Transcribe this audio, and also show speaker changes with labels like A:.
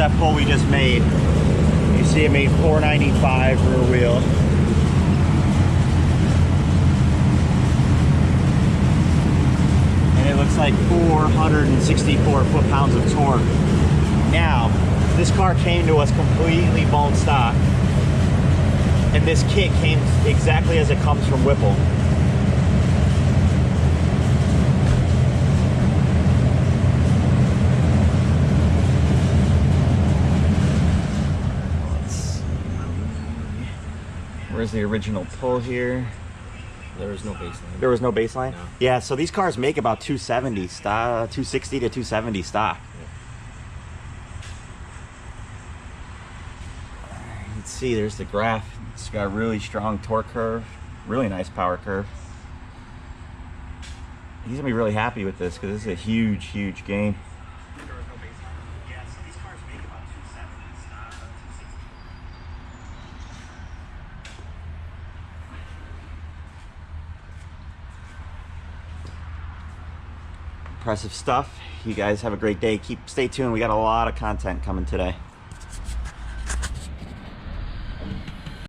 A: that pull we just made. You see it made 495 rear wheel. And it looks like 464 foot-pounds of torque. Now, this car came to us completely bone stock. And this kit came exactly as it comes from Whipple. Where's the original pull here?
B: There was no baseline.
A: There was no baseline?
B: No.
A: Yeah, so these cars make about 270 stock, 260 to 270 stock. Yeah. You can see there's the graph. It's got a really strong torque curve, really nice power curve. He's gonna be really happy with this because this is a huge, huge gain. Yeah, so these cars make about 270 stock. Impressive stuff. You guys have a great day. Stay tuned. We got a lot of content coming today.